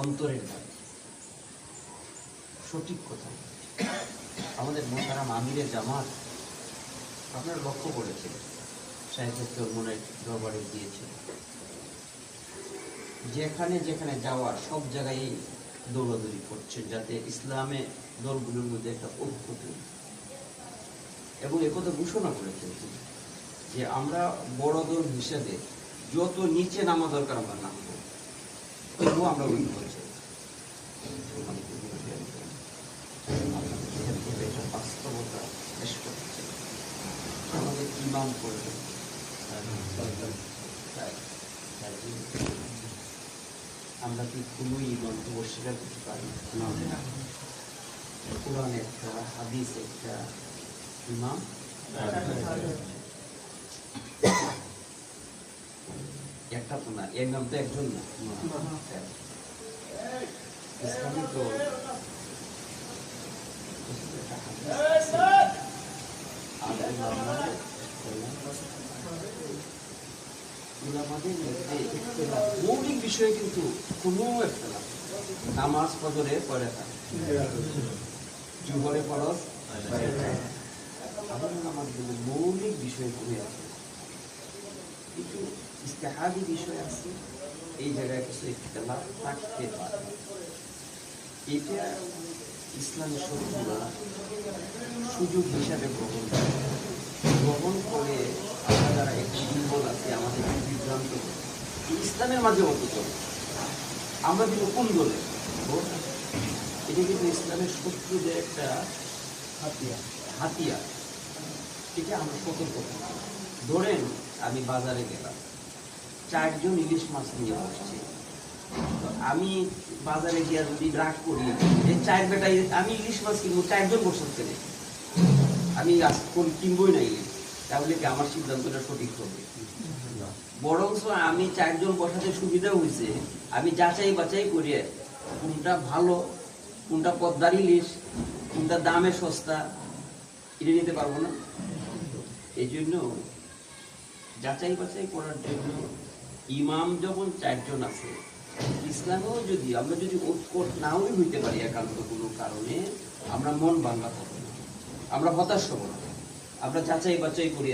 অন্তরের দাবি, সঠিক কথা। আমাদের মোহতারাম আমিরে জামাত আপনারা লক্ষ্য করেছেন, শাহেখের চরমনের দরবারে দিয়েছেন, যেখানে যেখানে যাওয়ার সব জায়গায় দৌড়াদৌড়ি করছেন যাতে ইসলামে দলগুলোর মধ্যে একটা ঐক্য তৈরি, এবং একথা ঘোষণা করেছেন যে আমরা বড় দল হিসেবে যত নিচে নামা দরকার আমরা নামবো, তবুও আমরা ঐক্য চাই। বাস্তবতা শেষ করতে আমাদের ইমাম করবেন, আমরা কি কোনো ইমামকে অস্বীকার করতে পারি না? কোরআন একটা, হাদিস একটা, ইমাম একটা তো না, ইমাম তো একজন না। ইসলামী তো মৌলিক বিষয়ে কিন্তু কোনো একটা না, নামাজ ফজরে পড়ে থাকে, জুহরে ফরজ আমাদের মৌলিক বিষয় করে আছে, কিছু ইস্তেহাদি বিষয় আছে, এই জায়গায় কিছু ইখতিলাফ থাকতে পারে। এটা ইসলামের শত্রুরা সুযোগ হিসাবে গ্রহণ করে আমরা যারা একটি দুর্বল আছে আমাদের বিভ্রান্ত ইসলামের মাঝে অন্তত আমরা কিন্তু কোন দলে, এটা কিন্তু ইসলামের শত্রুদের একটা হাতিয়ার। এটা আমরা সতর্ক। ধরেন আমি বাজারে গেলাম, 4 জন ইলিশ মাছ নিয়ে বসছি, আমি বাজারে গিয়ে যদি রাগ করি এই 4 বেটাই আমি ইলিশ মাছ কিনবো, 4 জন বসতে নেই, আমি কিনবই না ইলিশ, তাহলে কি আমার সিদ্ধান্তটা সঠিক হবে? বরঞ্চ আমি 4 জন বসাতে সুবিধা হয়েছে, আমি যাচাই বাছাই করি কোনটা ভালো, কোনটা পদ্মার ইলিশ, কোনটা দামে সস্তা, এটা নিতে পারবো না। এই জন্য যাচাই বাছাই করার জন্য ইমাম যখন 4 জন আছে, ইসলামেও যদি আমরা যদি ঐক্য নাও হইতে পারি একান্ত কোনো কারণে, আমরা মন ভাঙা হবে না, আমরা হতাশ হব না, আমরা যাচাই বাছাই করি,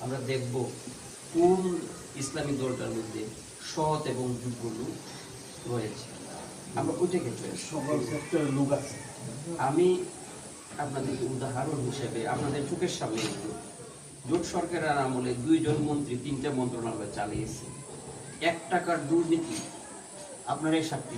আমরা দেখব কোন ইসলামী দলটার মধ্যে সৎ এবং যোগ্য লোক রয়েছে, আমরা ওইটাকে সকল সেক্টরের লোক আছে। আমি আপনাদেরকে উদাহরণ হিসেবে আপনাদের চোখের সামনে জোট সরকারের আমলে 2 জন মন্ত্রী 3টে মন্ত্রণালয় চালিয়েছে, 1 টাকার দুর্নীতি আপনার এই সাক্ষী।